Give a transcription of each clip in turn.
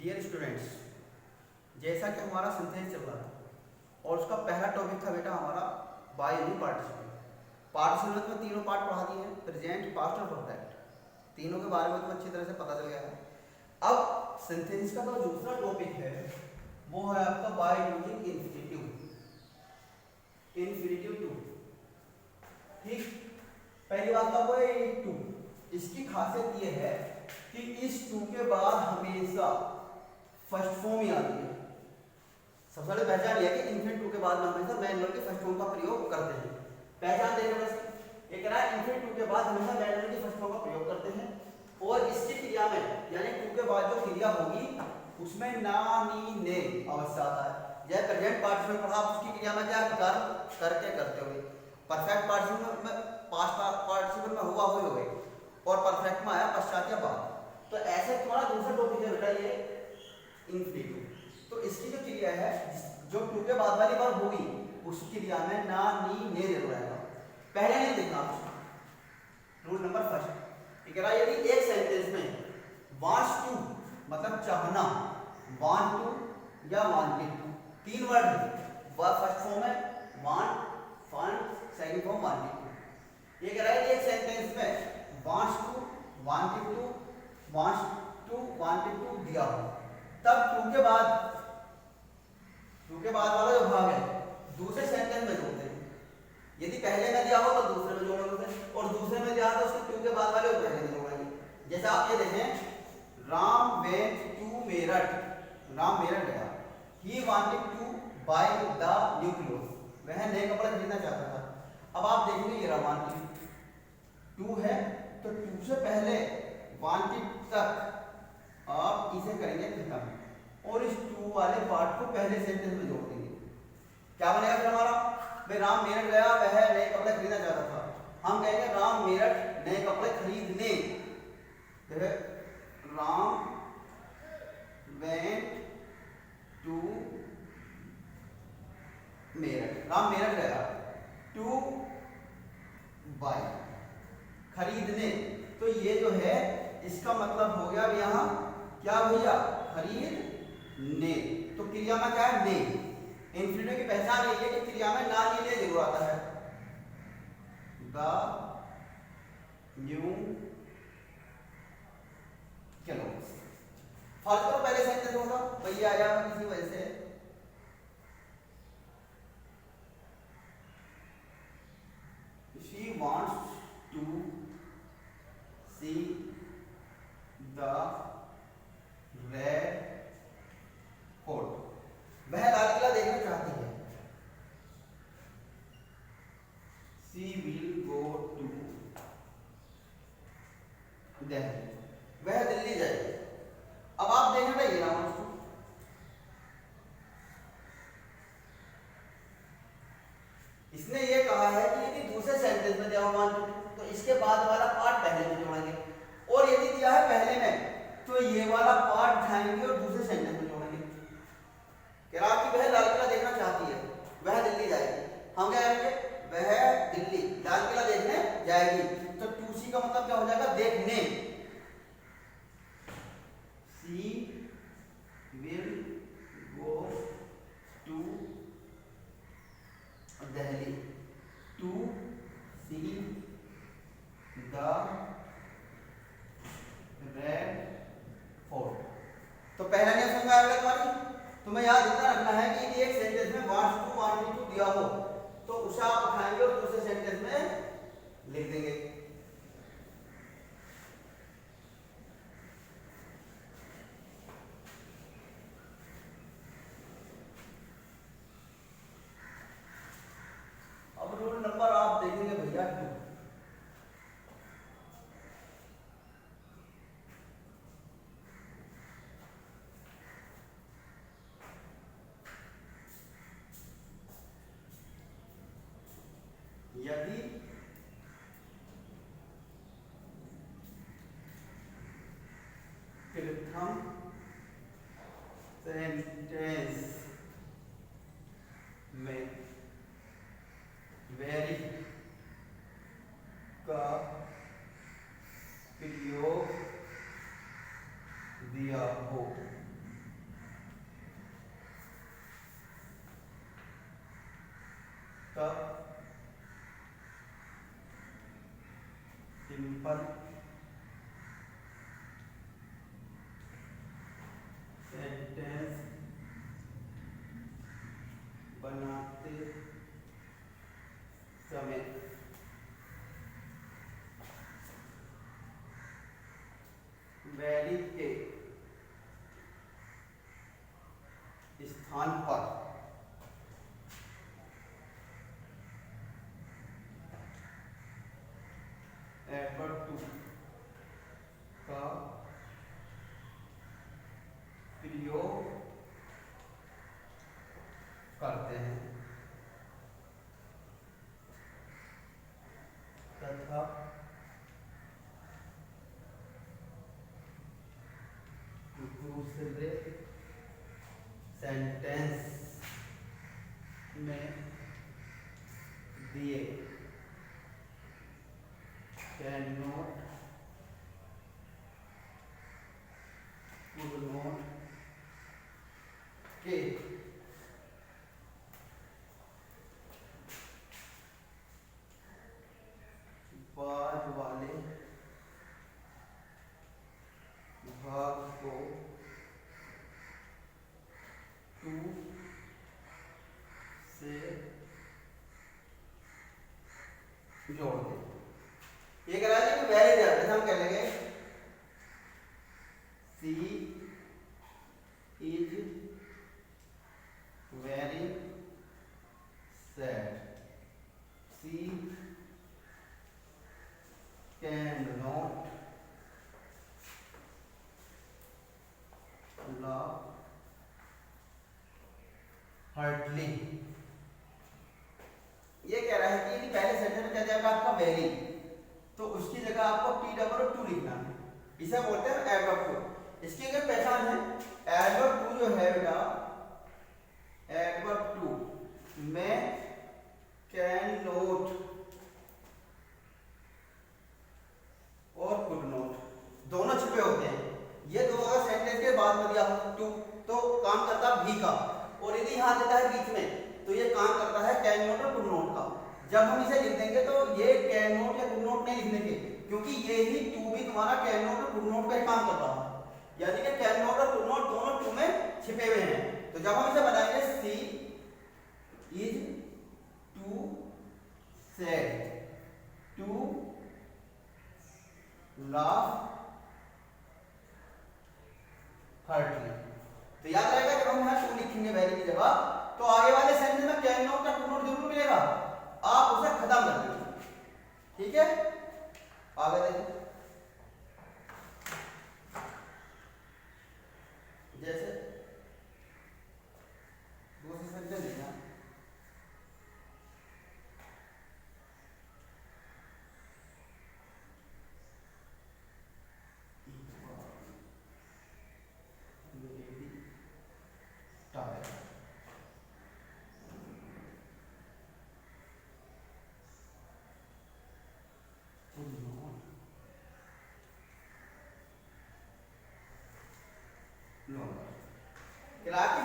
Dear students, जैसा कि हमारा सिंथेसिस चल रहा था और उसका पहला टॉपिक था बेटा हमारा बायोलॉजी पार्टिसिपल। पार्टिसिपल में तीनों पार्ट पढ़ा दिए हैं, प्रेजेंट, पास्ट और परफेक्ट। तीनों के बारे में तो अच्छी तरह से पता चल गया है। अब सिंथेसिस का जो दूसरा टॉपिक है वो है आपका बाय यूजिंग इन्फिनिटिव टू। ठीक, पहली बात तो वो है टू। इसकी खासियत ये है कि इस टू के बाद हमेशा फर्स्ट फॉर्म ही आती है। सबसे पहले पहचान लिया कि इन्फिनिट टू के बाद हम हमेशा मेन वर्ड के फर्स्ट फॉर्म का प्रयोग करते हैं। पहचान देने बस ये कह रहा है इन्फिनिट टू के बाद हमेशा मेन वर्ड के फर्स्ट फॉर्म का प्रयोग करते हैं और इसकी क्रिया में यानी टू के बाद जो क्रिया होगी उसमें ना नी ने अवश्य आता है। जैसे प्रेजेंट पार्टिसिपल पढ़ा, उसकी क्रिया में क्या कर करके करते हुए, परफेक्ट पार्टिसिपल में पास्ट पार्टिसिपल में हुआ हुए और परफेक्ट में आया पश्चात या बाद। तो ऐसे तुम्हारा दूसरा टॉपिक है बेटा ये इन्फिनिटिव। तो इसकी जो क्रिया है जो टू के बाद वाली बार होगी उस क्रिया में ना नी ने जरूर आएगा। पहले नहीं देखना रूल नंबर फर्स्ट। कह रहा है यदि एक सेंटेंस में वांट्स टू मतलब चाहना, वांट टू या वांटेड टू, तीन वर्ड है। फर्स्ट फॉर्म है want, want, second form wanted to. ये कह रहा है कि एक सेंटेंस में wants to, wanted to, wants to, wanted to दिया हो, तब टू के बाद वाला जो भाग है दूसरे सेंटेंस में जोड़ते हैं। यदि पहले में दिया हो तो दूसरे में जोड़ेंगे और दूसरे में दिया तो उसके टू के बाद वाले पहले में जोड़ेंगे। जैसे आप ये देखें, राम वेंट टू मेरठ, राम मेरठ गया। He wanted to buy the new clothes, वह नए कपड़े खरीदना चाहता था। अब आप देखेंगे ये वांटेड टू है तो टू से पहले वांटेड तक आप इसे करेंगे खत्म और इस टू वाले पार्ट को पहले सेंटेंस में जोड़ देंगे। क्या बनेगा फिर हमारा, भाई राम मेरठ गया, वह नए कपड़े खरीदना चाहता था। हम कहेंगे राम मेरठ नए कपड़े खरीदने, राम वेंट टू मेरठ, राम मेरठ गया, टू बाय खरीदने। तो ये जो है इसका मतलब हो गया यहाँ क्या भैया, खरीदने। तो क्रिया में क्या है, ने। इन्फिनिटिव की पहचान यही है कि क्रिया में ना नी ने जरूर आता है। द न्यू क्लोथ्स, फर्स्ट तो पहले सेंटेंस होगा भैया आया किसी वजह से, she wants to see the red fort, वह लाल किला देखना चाहती है। she will go to Delhi, वह दिल्ली जाएगी। अब आप देखना ये ना इसने ये कहा है कि यदि दूसरे सेंटेंस में दिया हुआ तो इसके बाद वाला पार्ट पहले में जोड़ेंगे और यदि दिया है पहले में तो ये वाला पार्ट उठाएंगे और दूसरे सेंटेंस में जोड़ेंगे। कह रहा कि वह लाल किला देखना चाहती है, वह दिल्ली जाएगी। हम क्या करेंगे, वह दिल्ली लाल किला देखने जाएगी। तो टू सी का मतलब क्या हो जाएगा, देखने। She will go to Delhi to see the Red Fort. तो पहला नियम समझ आया तुम्हारी। तुम्हें याद इतना रखना है कि एक सेंटेंस में वांट्स टू, वांटेड टू दिया हो तो उसे आप उठाएंगे और दूसरे सेंटेंस में लिख देंगे। अब रूल नंबर आप देखेंगे भैया टू। यदि प्रथम सेंटेंस में वेरी का प्रयोग दिया हो तब सिंपल सेंटेंस बनाते समय वेरी के स्थान पर एडवर्ब टू का प्रयोग करते हैं तथा दूसरे सेंटेंस में दिए कैन नॉट कुड नॉट के बाद वाले भाग को टू से जोड़ दें। ये कह रहा है कि वेरी जैसे हम कह लेंगे she is very sad, she can not laugh heartily। ये कह रहा है कि यदि पहले सेंटेंस में क्या जाएगा आपका वेरी, तो उसकी जगह आपको टी डबल और टू लिखना है। इसे बोलते हैं एडवर्ब टू। इसकी अगर पहचान है एडवर्ब टू जो है बेटा, एडवर्ब टू में कैन नॉट और कुड नॉट दोनों छिपे होते हैं। ये दो अगर सेंटेंस के बाद में दिया हो टू तो काम करता है भी का, और यदि यहां देता है बीच में तो ये काम करता है कैन नॉट और कुड नॉट का। जब हम इसे लिख देंगे तो ये कैन नॉट या कुड नॉट नहीं लिखने के, क्योंकि ये ही टू भी तुम्हारा कैन नॉट और कुड नॉट का ही काम कर रहा है, यानी कि कैन नॉट और कुड नॉट दोनों टू में छिपे हुए हैं। तो जब हम इसे बनाएंगे she is too sad to laugh heartily, तो याद रहेगा जब हम यहाँ टू लिखेंगे वेरी की जगह तो आगे वाले सेंटेंस में कैन नॉट का कुड नॉट जरूर मिलेगा, आप उसे खत्म कर दीजिए। ठीक है, आगे देखिए जैसे दूसरे सेंटेंस लिखना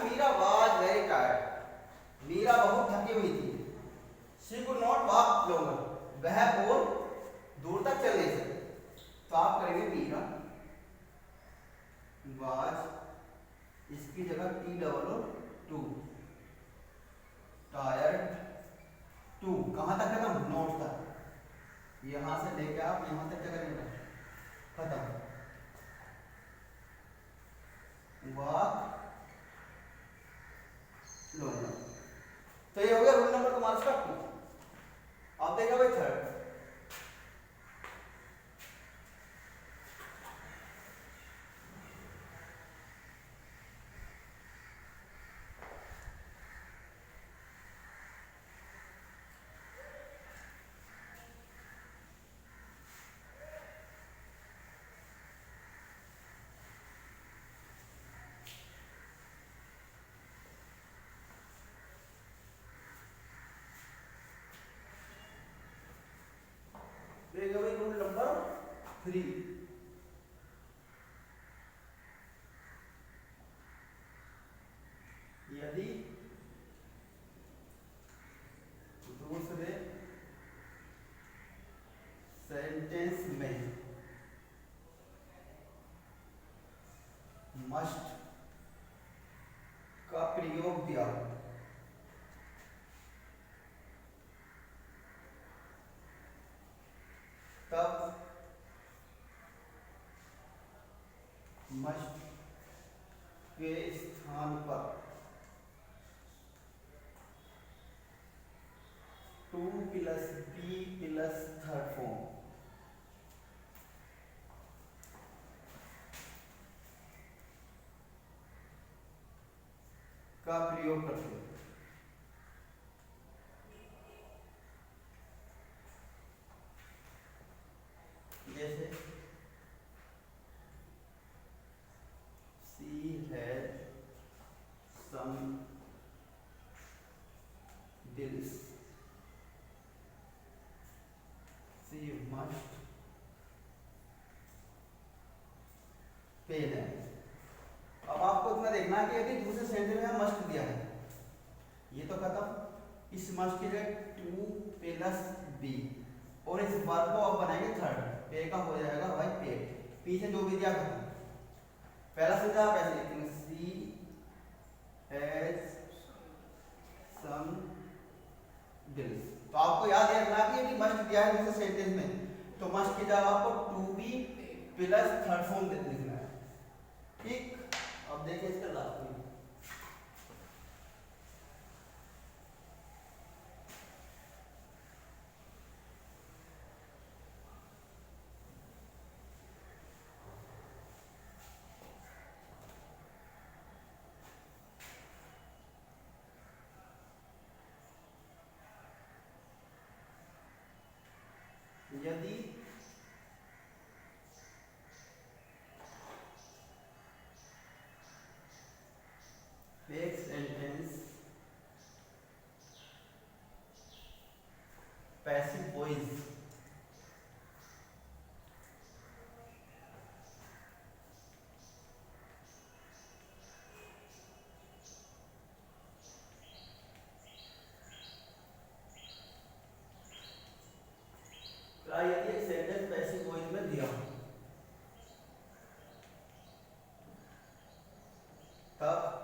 Meera was very tired, Meera बहुत थकी हुई थी। She could not walk longer, वह और दूर तक चल नहीं सकती। तो आप करेंगे मीरा वाज, इसकी जगह टी डबल और टू, टायर्ड टू कहां तक खत्म, नोट तक, यहां से लेकर आप यहां तक क्या करेंगे खत्म, वॉक लॉन्गर। तो ये हो गया रूल नंबर तुम्हारा इसका टू। अब देखा भाई थर्ड, रूल नंबर थ्री। यदि दो मस्ट का प्रयोग दिया, तब मस्ट के स्थान पर to plus be plus third form का प्रयोग करते हैं। जैसे सी हैज सम दिल्स, सी मस्ट पेन है। अब आपको इतना देखना है कि यदि दूसरे सेंटेंस में मस्ट दिया है, ये तो खत्म, इस मस्ट की जगह टू प्लस बी और इस वर्ब को अब बनाएंगे थर्ड, पे का हो जाएगा भाई पेट, पीछे जो भी दिया खत्म। पहला सेंटेंस आप ऐसे लिखेंगे, सी हैज सम दिल्स। तो आपको याद रखना कि यदि मस्ट दिया है दूसरे सेंटेंस में तो मस्ट की जगह आपको to be plus third form लिखना है, ठीक। अब देखिए इसका लास्ट में, यदि एक सेंटेंस पैसिव वॉइस यदि एक सेंटेंस पैसिव वॉइस में दिया हो तब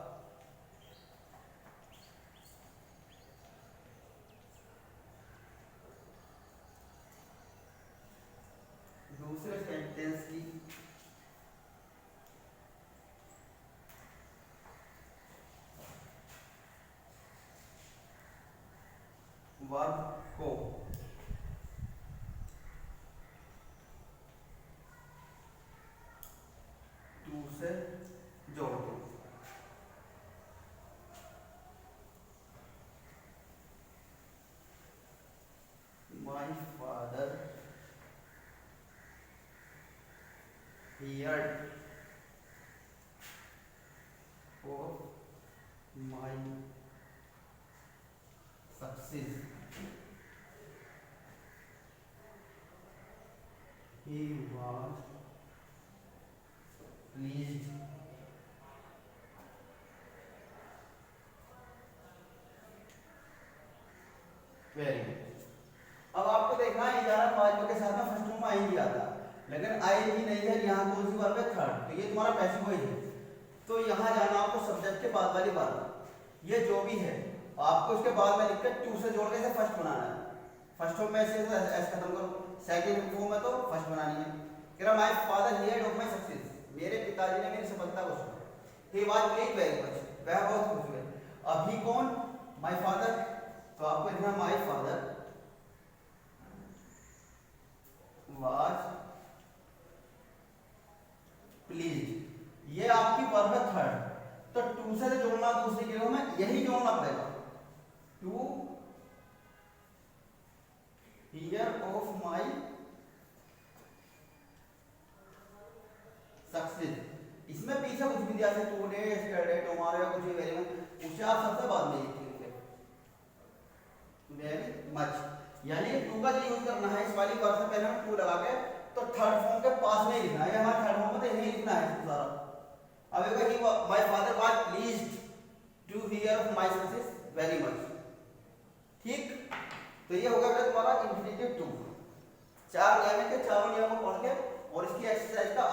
दूसरे सेंटेंस की वर्ब को टू से जोड़ दो। My father heard of my success, he was pleased very much। अब आपको देखना है इजारा वाक्य के साथ में फर्स्ट फॉर्म आई दिया था, लेकिन आई ही नहीं है, यहाँ कौन सी वर्ब है थर्ड, तो ये तुम्हारा पैसिव वॉइस है। तो यहाँ जाना आपको सब्जेक्ट के बाद वाली वर्ब, ये जो भी है आपको उसके बाद में लिखकर टू से जोड़ के इसे फर्स्ट बनाना है। फर्स्ट फॉर्म में ऐसे ऐसे खत्म करो, सेकंड फॉर्म में तो फर्स्ट बनानी है। कह रहा my father heard of my success, मेरे पिताजी ने मेरी सफलता को सुना। He was pleased very much, वह बहुत खुश हुए। अभी कौन, माय फादर, तो आपको लिखना माय फादर वाज प्लीज्ड, ये आपकी वर्ब है थर्ड, तो टू से जोड़ना दूसरी क्रिया में यही जोड़ना पड़ेगा, to hear of my success. इसमें पीछे कुछ भी दिया, टुडे, यस्टरडे, टुमारो या कुछ भी वेरी मच, उसे आप सबसे बाद में लिखेंगे वेरी मच, यानी टू का यूज करना है। इस वाली वर्ब से पहले हम टू लगा के तो थर्ड फॉर्म के पास में ही लिखना है, हमारा थर्ड फॉर्म में तो यही लिखना है सारा। अब देखो ही my father was pleased to hear of my success very much, ठीक। तो ये होगा बेटा तुम्हारा इंफिनिटिव टू। चार नियम के चारों नियमों को पढ़ के और इसकी एक्सरसाइज का